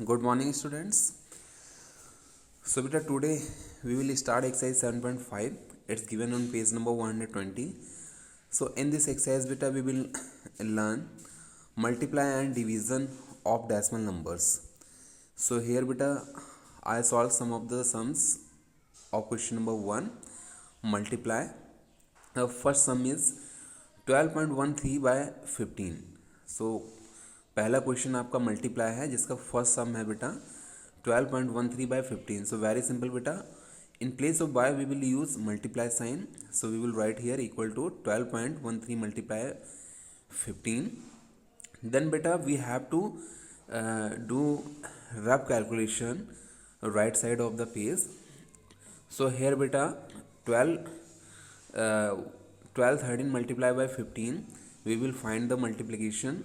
Good morning, students. So, beta, today we will start exercise 7.5. It's given on page number 120. So, in this exercise, beta, we will learn multiply and division of decimal numbers. So, here, beta, I solve some of the sums of question number 1. Multiply. The first sum is 12.13 by 15. So, पहला question आपका multiply है जिसका first सम है बेटा 12.13 by 15. So very simple beta. In place of by we will use multiply sign. So we will write here equal to 12.13 multiply 15. Then beta we have to do rough calculation right side of the page. So here beta 13 multiply by 15. We will find the multiplication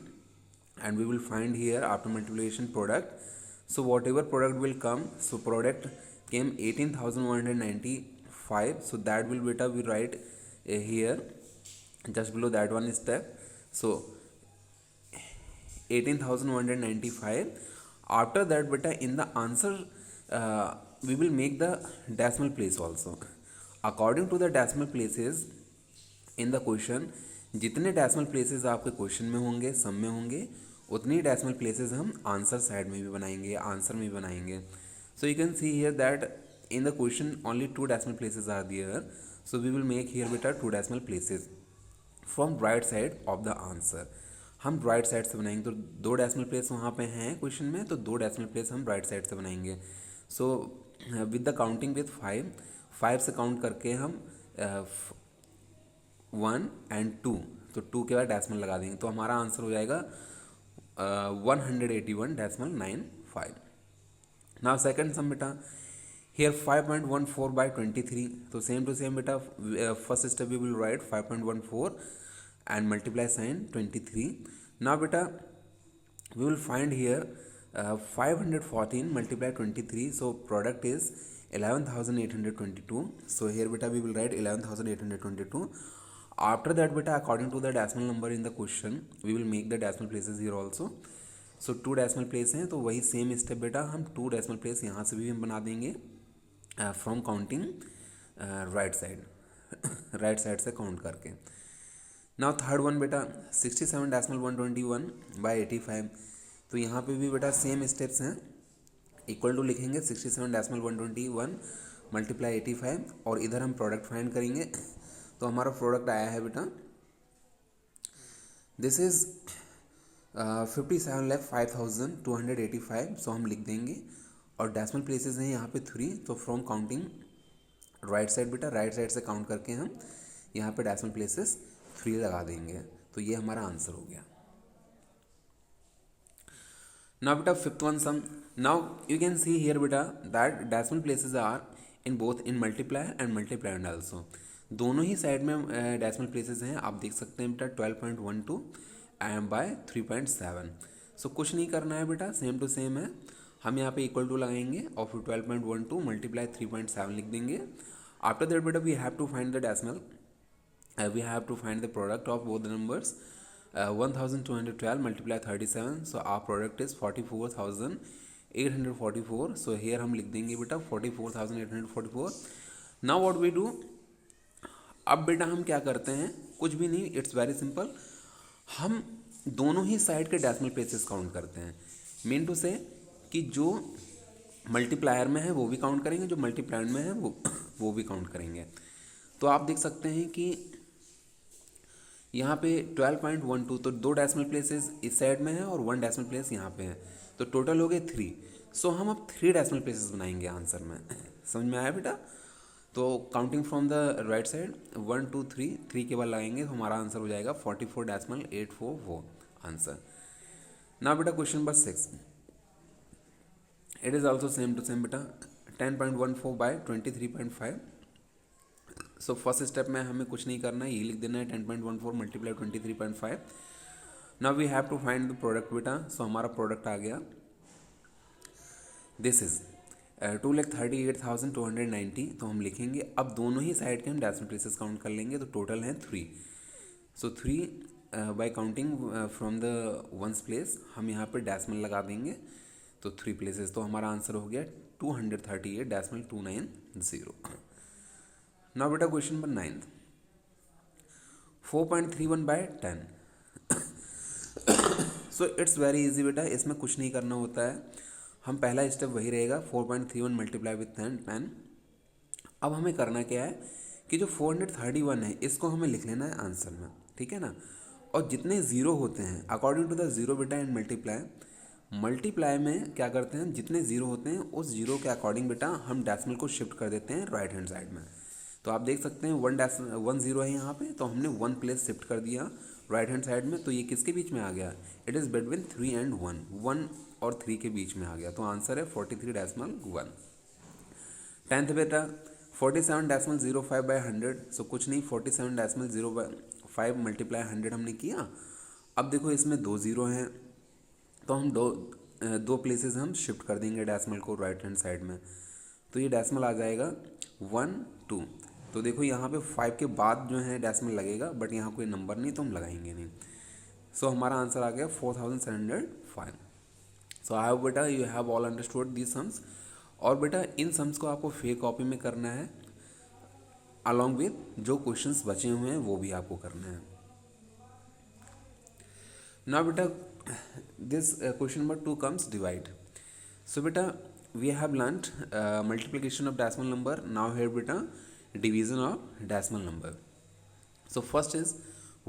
and we will find here after multiplication product. So whatever product will come, so product came 18,195. So that will beta we write here just below that one step. So 18,195. After that beta in the answer we will make the decimal place also. According to the decimal places in the question, जितने decimal places आपके question में होंगे sum में होंगे उतनी decimal places हम answer side में भी बनाएंगे आंसर में भी बनाएंगे. So you can see here that in the question only 2 decimal places are there. So we will make here बेटा 2 decimal places from right side of the answer. हम right side से बनाएंगे तो 2 डेसिमल प्लेस वहाँ पे हैं question में, तो 2 डेसिमल प्लेस हम राइट साइड से बनाएंगे. So with the counting with 5 से काउंट करके हम 1 and 2, तो 2 के बाद डेसिमल लगा देंगे तो हमारा आंसर हो जाएगा 181.95. नाउ सेकंड सम बेटा हियर 5.14 by 23. तो सेम टू सेम बेटा first step we will write 5.14 and multiply sign 23. Now बेटा we will find here 514 multiply 23. So product is 11,822. So here beta we will write 11,822. After that beta according to the decimal number in the question we will make the decimal places here also. So 2 decimal place हैं तो वही same step बेटा हम 2 decimal place यहाँ से भी हम बना देंगे फ्रॉम काउंटिंग राइट साइड से काउंट करके. नाउ थर्ड वन बेटा 67.121 by 85. तो यहाँ पे भी बेटा सेम स्टेप्स हैं. इक्वल टू लिखेंगे 67.121 मल्टीप्लाई 85 और इधर हम प्रोडक्ट फाइंड करेंगे. तो हमारा प्रोडक्ट आया है बेटा दिस इज 57,05,285. सो हम लिख देंगे और डेसिमल प्लेसेस हैं यहाँ पे 3. तो फ्रॉम काउंटिंग राइट साइड बेटा राइट साइड से काउंट करके हम यहाँ पे डेसिमल प्लेसेस 3 लगा देंगे. तो ये हमारा आंसर हो गया. Now beta fifth one sum. Now you can see here beta that decimal places are in both in multiplier and multipliand also. दोनों ही साइड में डेसिमल प्लेसेस हैं आप देख सकते हैं बेटा 12.12 एंड बाय 3.7. सो कुछ नहीं करना है बेटा सेम टू सेम है. हम यहाँ पे इक्वल टू लगाएंगे और फिर 12.12 मल्टीप्लाई 3.7 लिख देंगे. आफ्टर दैट बेटा we have to find the decimal we have to find the product of both the numbers. 1212 multiply 37. So our product is 44,844. So here हम लिख देंगे बेटा 44,844. Now what we do, अब बेटा हम क्या करते हैं कुछ भी नहीं, इट्स वेरी सिंपल. हम दोनों ही साइड के डेसिमल प्लेसेस काउंट करते हैं. मीन टू से कि जो मल्टीप्लायर में है वो भी काउंट करेंगे, जो मल्टीप्लायर में है वो भी काउंट करेंगे. तो आप देख सकते हैं कि यहाँ पे 12.12 तो 2 डेसिमल प्लेसेस इस साइड में है और 1 डेसिमल प्लेस यहाँ पे है तो टोटल हो गए 3. सो हम अब 3 डेसिमल प्लेसेस बनाएंगे आंसर में. समझ में आया बेटा. तो counting from the right side 1 2 3 के बाद लगाएंगे तो हमारा आंसर हो जाएगा 44.844 आंसर. ना बेटा question number 6 it is also same to same बेटा 10.14 by 23.5. सो फर्स्ट स्टेप में हमें कुछ नहीं करना है, ये लिख देना है 10.14 multiply 23.5. Now we have to find the product बेटा. सो हमारा प्रोडक्ट आ गया दिस इज 2,38,290. तो हम लिखेंगे अब दोनों ही साइड के हम डेसिमल प्लेसेस काउंट कर लेंगे तो टोटल हैं 3. सो 3 bye counting from the ones place हम यहाँ पे डेसिमल लगा देंगे तो 3 प्लेसेस, तो हमारा आंसर हो गया 238.290। नाउ बेटा question number 9, 4.31/10। So it's very easy बेटा, इसमें कुछ नहीं करना होता है। हम पहला स्टेप वही रहेगा, 4.31 मल्टीप्लाई विथ 10। अब हमें करना क्या है कि जो 431 है इसको हमें लिख लेना है आंसर में, ठीक है ना। और जितने ज़ीरो होते हैं अकॉर्डिंग टू द ज़ीरो बेटा एंड मल्टीप्लाई में क्या करते हैं, जितने ज़ीरो होते हैं उस ज़ीरो के अकॉर्डिंग बेटा हम डेसिमल को शिफ्ट कर देते हैं राइट हैंड साइड में। तो आप देख सकते हैं 1 ज़ीरो है यहाँ पे, तो हमने 1 प्लेस शिफ्ट कर दिया राइट हैंड साइड में। तो ये किसके बीच में आ गया, इट इज़ बिटवीन 3 एंड 1, 1 और 3 के बीच में आ गया। तो आंसर है 43.1। 10th बेटा 47.05/100। सो कुछ नहीं, 47.05 मल्टीप्लाई 100 हमने किया। अब देखो इसमें 2 ज़ीरो हैं, तो हम दो प्लेसेस हम शिफ्ट कर देंगे डेसिमल को राइट हैंड साइड में। तो ये डेसिमल आ जाएगा 1 2। तो देखो यहाँ पे 5 के बाद जो है डेसिमल लगेगा, बट यहाँ कोई नंबर नहीं तो हम लगाएंगे नहीं। सो हमारा आंसर आ गया 4705। सो आई होप बेटा you have all understood these sums. और बेटा इन सम्स को आपको फेक कॉपी में करना है, अलॉन्ग विथ जो क्वेश्चंस बचे हुए हैं वो भी आपको करना है। नाउ बेटा this question number 2 comes divide. So बेटा we have learned multiplication of decimal number. Now here बेटा division of decimal number. So first is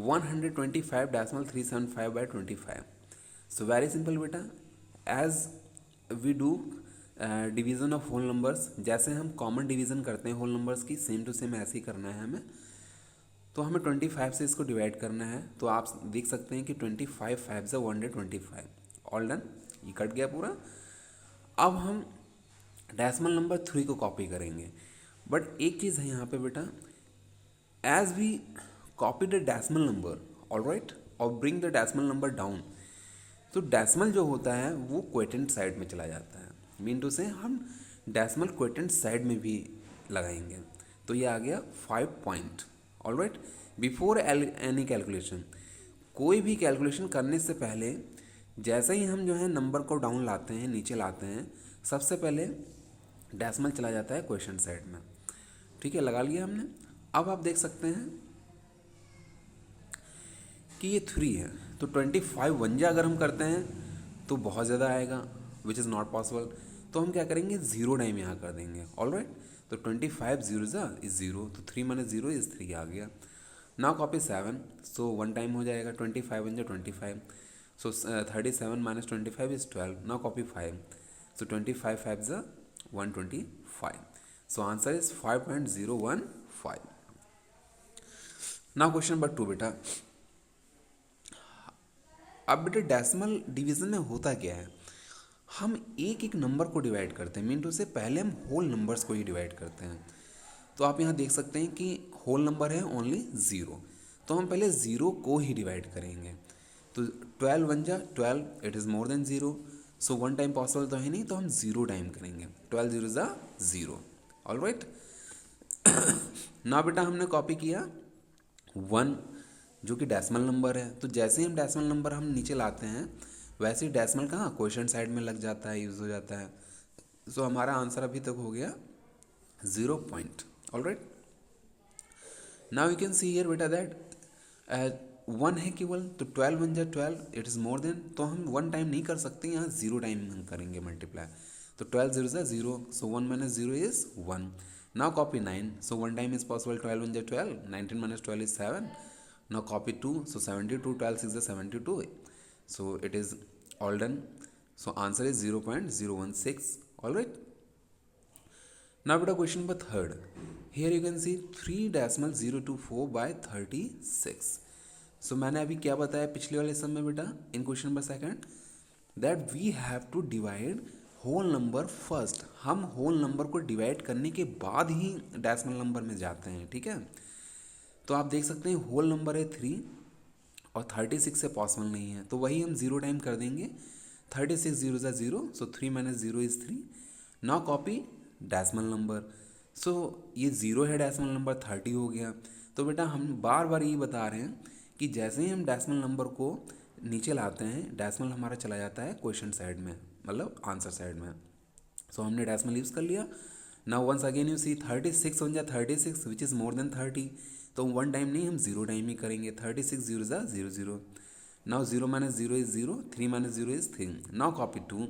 125.375/25। So very simple बेटा, as we do division of whole numbers, जैसे हम common division करते हैं whole numbers की, same to same ऐसे ही करना है हमें। तो हमें 25 से इसको डिवाइड करना है। तो आप देख सकते हैं कि 25 5 से 125, ऑल डन, ये कट गया पूरा। अब हम डेसिमल नंबर 3 को कॉपी करेंगे, बट एक चीज़ है यहाँ पे बेटा, as we copy the decimal number, all right, और bring the decimal number down, तो डेसिमल जो होता है वो क्वोटिएंट साइड में चला जाता है। मीन टू से हम डेसिमल क्वोटिएंट साइड में भी लगाएंगे। तो ये आ गया 5 point, all right. Before any calculation, कोई भी कैलकुलेशन करने से पहले जैसे ही हम जो है नंबर को डाउन लाते हैं, नीचे लाते हैं, सबसे पहले डेसिमल चला जाता है क्वोटिएंट साइड में, ठीक है, लगा लिया हमने। अब आप देख सकते हैं कि ये 3 है, तो 25 1 अगर हम करते हैं तो बहुत ज़्यादा आएगा, विच इज़ नॉट पॉसिबल। तो हम क्या करेंगे, 0 टाइम यहाँ कर देंगे, ऑल राइट। तो 25 0 इज़ 0, तो 3 - 0 इज़ 3 आ गया। नाउ कॉपी 7, सो 1 टाइम हो जाएगा, 25 1 25, सो 37 - 25 is 12। Now copy 5, so 25 5 125, so answer is 5.015। Now question number 2 बेटा। अब बेटा डेसिमल डिवीज़न में होता क्या है, हम एक एक नंबर को डिवाइड करते हैं। मीन टू से पहले हम होल नंबर्स को ही डिवाइड करते हैं। तो आप यहाँ देख सकते हैं कि होल नंबर है ओनली 0, तो हम पहले 0 को ही डिवाइड करेंगे। तो 12 1 12, it is more than 0, so 1 time possible तो है नहीं, तो हम 0 टाइम करेंगे। 12 0 0, ऑल राइट। ना बेटा हमने कॉपी किया 1, जो कि डेसिमल नंबर है। तो जैसे ही हम डेसिमल नंबर हम नीचे लाते हैं, वैसे ही डेसिमल कहाँ क्वोटिएंट साइड में लग जाता है, यूज़ हो जाता है। सो हमारा आंसर अभी तक हो गया 0 point, all right. Now you can see here बेटा दैट 1 है केवल, तो 12 1 12, इट इज़ मोर देन, तो हम 1 टाइम नहीं कर सकते, यहाँ 0 टाइम हम करेंगे मल्टीप्लाई। तो 12 0 0, सो 1 - 0 is 1। Now copy 9, so 1 time is possible, 12 1 12, 19 - 12 is 7। Now copy 2, so 72, 12 6 is 72, so it is all done. So answer is 0.016, all right. Now beta question number 3rd. Here you can see 3.024/36. So मैंने अभी क्या बताया पिछले वाले sum में बेटा, in question number 2nd, that we have to divide whole number first. हम whole number को डिवाइड करने के बाद ही डेसिमल नंबर में जाते हैं, ठीक है। तो आप देख सकते हैं होल नंबर है 3 और 36 से पॉसिबल नहीं है, तो वही हम 0 टाइम कर देंगे। 36 0 0, so 3 - 0 is 3। Now copy decimal number, so ये 0 है, डेसिमल नंबर 30 हो गया। तो बेटा हम बार बार ये बता रहे हैं कि जैसे ही हम डेसिमल नंबर को नीचे लाते हैं, डेसिमल हमारा चला जाता है क्वेश्चन साइड में, मतलब आंसर साइड में। सो हमने डेसिमल यूज़ कर लिया। Now once again you see 36 बन जाए 36 विच इज़ मोर देन 30, तो वन टाइम नहीं, हम जीरो टाइम ही करेंगे। 36 जीरो ज़ा zero zero. Now zero minus zero is zero, 3 minus zero is 3। Now copy 2।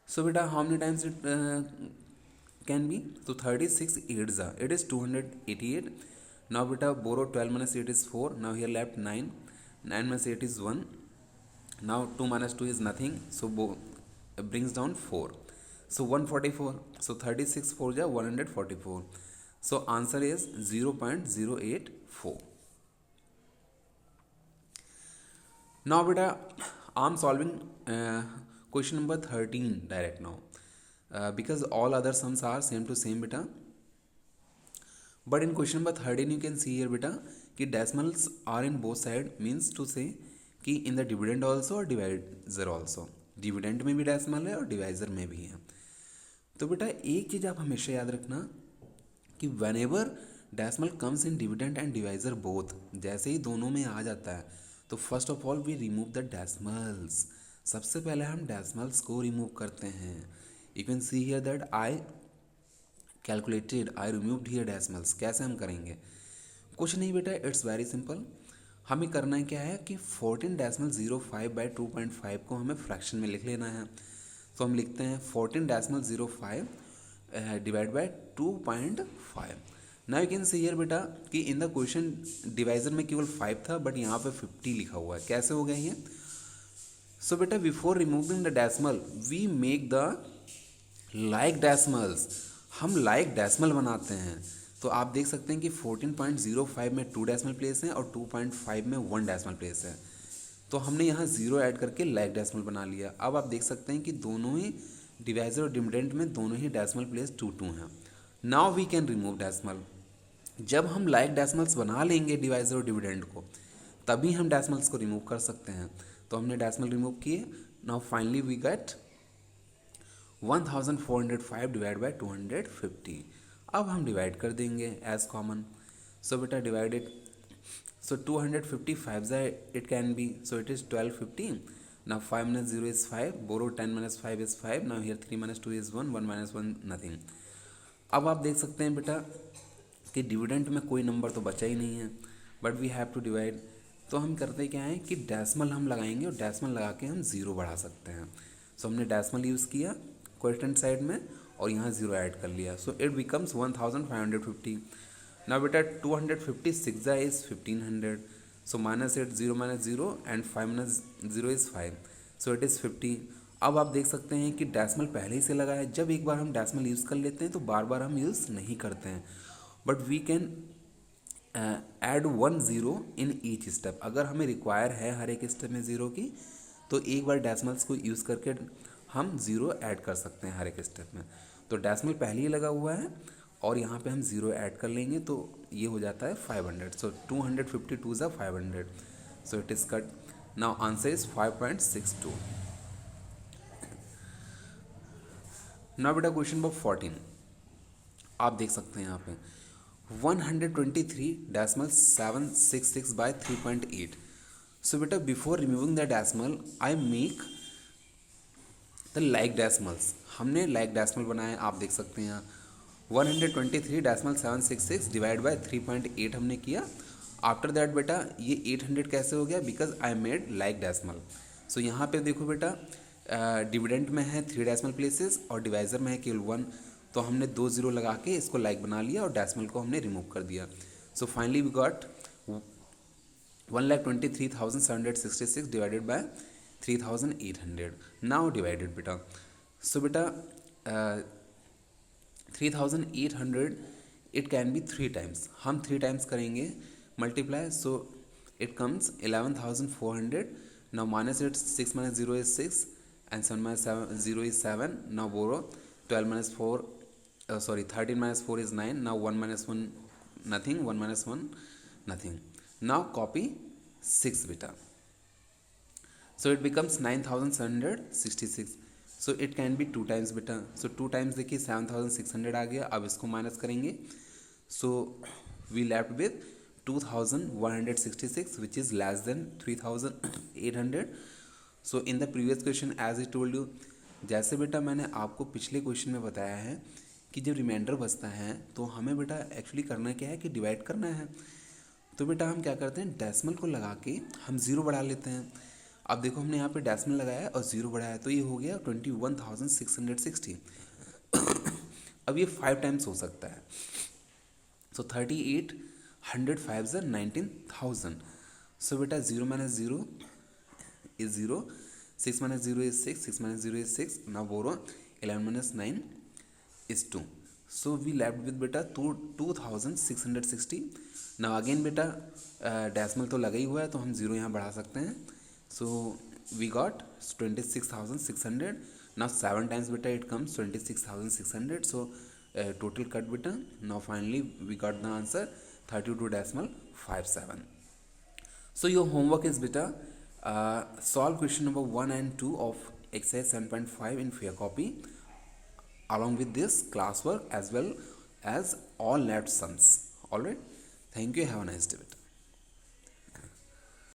सो बेटा how many times it can B, तो 36 8 ज़ा इट इज़ 288। नाउ बेटा बोरो 12 minus 8 is 4. Now here left 9. 9 minus 8 is 1. Now 2 minus 2 is nothing. So brings down 4. So 144. So 36 4 ja 144. So answer is 0.084. Now beta I'm solving question number 13 direct now, because all other sums are same to same beta. But in question number 13 you can see here beta कि decimals are in both side, means to say कि in the dividend also और divisor also, dividend में भी decimal है और divisor में भी है। तो बेटा एक चीज़ आप हमेशा याद रखना कि whenever decimal comes in dividend and divisor both, जैसे ही दोनों में आ जाता है तो first of all we remove the decimals। सबसे पहले हम decimals को remove करते हैं। You can see here that I calculated, I removed here decimals. कैसे हम करेंगे? कुछ नहीं बेटा, इट्स वेरी सिंपल। हमें करना है क्या है कि 14.05/2.5 को हमें फ्रैक्शन में लिख लेना है। तो हम लिखते हैं 14.05 divide by 2.5। Now you can see here बेटा कि इन द क्वेश्चन डिवाइजर में केवल 5 था, बट यहाँ पे 50 लिखा हुआ है। कैसे हो गया ये? सो बेटा before removing the decimal we make the like decimals. हम लाइक डेसिमल बनाते हैं। तो आप देख सकते हैं कि 14.05 में 2 डेसिमल प्लेस हैं और 2.5 में 1 डेसिमल प्लेस है। तो हमने यहाँ 0 ऐड करके लाइक डेसिमल बना लिया। अब आप देख सकते हैं कि दोनों ही डिवाइजर और डिविडेंड में दोनों ही डेसिमल प्लेस 2 हैं। Now we can remove decimal. जब हम लाइक डेसिमल्स बना लेंगे डिवाइजर और डिविडेंड को, तभी हम डेसिमल्स को रिमूव कर सकते हैं। तो हमने डेसिमल रिमूव किए। Now finally we get 1405 divide by 250। अब हम डिवाइड कर देंगे एज कॉमन। सो बेटा डिवाइडेड, सो 255 ज़ा it can be, so it is 1250। Now 5 minus 0 is 5, borrow 10 minus 5 is 5। Now here 3 minus 2 is 1, 1 minus 1 nothing। अब आप देख सकते हैं बेटा कि डिविडेंट में कोई नंबर तो बचा ही नहीं है, but we have to divide. तो हम करते क्या है कि डेसिमल हम लगाएंगे और डेसिमल लगा के हम ज़ीरो बढ़ा सकते हैं। सो हमने डेसिमल यूज़ किया क्वेश्चन साइड में और यहाँ ज़ीरो ऐड कर लिया। So it becomes 1550। ना बेटा 256 ज़ा is 1500। So minus 8 0 minus 0 and 5 minus 0 is 5। So it is 50। अब आप देख सकते हैं कि डेसिमल पहले ही से लगा है। जब एक बार हम डेसिमल यूज़ कर लेते हैं तो बार बार हम यूज़ नहीं करते हैं, but we can add 1 0 in each step. अगर हमें रिक्वायर है हर एक स्टेप में ज़ीरो की, तो एक बार डेसिमल्स को यूज़ करके हम ज़ीरो ऐड कर सकते हैं हर एक स्टेप में। तो डेसिमल पहले ही लगा हुआ है और यहाँ पे हम ज़ीरो ऐड कर लेंगे तो ये हो जाता है 500। सो 252 ज़ा 500। सो it is cut. Now answer is 5.62। Now बेटा क्वेश्चन नंबर 14 आप देख सकते हैं यहाँ पे 123.766 by 3.8। सो बेटा before removing the decimal I make the like decimals. हमने लाइक डेसिमल बनाया, आप देख सकते हैं यहाँ 123.766 डिवाइड बाय 3.8 हमने किया। आफ्टर दैट बेटा ये 800 कैसे हो गया? Because I made like decimal. So यहाँ पे देखो बेटा डिविडेंट में है 3 डेसिमल प्लेसेस और डिवाइजर में है केवल 1, तो हमने 2 0 लगा के इसको लाइक बना लिया और डेसिमल को हमने रिमूव कर दिया। So finally we got 1,23,766 divided by 3,800। Now divided बेटा। सो बेटा 3,800 इट कैन बी 3 टाइम्स। हम 3 टाइम्स करेंगे multiply, so it comes 11,400। Now minus it 6 minus 0 is 6 and 7 minus 0 is 7। Now borrow 12 minus 4 13 minus 4 is 9। now 1 minus 1 nothing, 1 minus 1 nothing। now copy 6 beta, so it becomes 9,766। so it can be 2 times beta। so 2 times देखिए 7,600 आ गया। अब इसको minus करेंगे, so we left with 2166 which is less than 3800. So in the previous question as I told you, जैसे बेटा मैंने आपको पिछले क्वेश्चन में बताया है कि जब रिमाइंडर बचता है तो हमें बेटा एक्चुअली करना क्या है कि डिवाइड करना है। तो बेटा हम क्या करते हैं, डेसिमल को लगा के हम ज़ीरो बढ़ा लेते हैं। अब देखो हमने यहाँ पे डेसिमल लगाया और ज़ीरो बढ़ाया तो ये हो गया 21,660। अब ये 5 टाइम्स हो सकता है। सो 3800 5 ज़र 19,000। सो बेटा 0 minus 0 is 0, 6 minus 0 is 6, 6 minus 0 is 6. Now borrow 11 minus 9 is 2. So we left with beta 2660. Now again beta decimal तो लगा ही हुआ है तो हम 0 यहाँ बढ़ा सकते हैं. So we got 26,600. Now 7 times beta it comes 26,600. So total cut beta. Now finally we got the answer 32.57. So your homework is beta. Solve question number 1 and 2 of exercise 7.5 in fair copy along with this classwork as well as all left sums. Alright, thank you, have a nice day.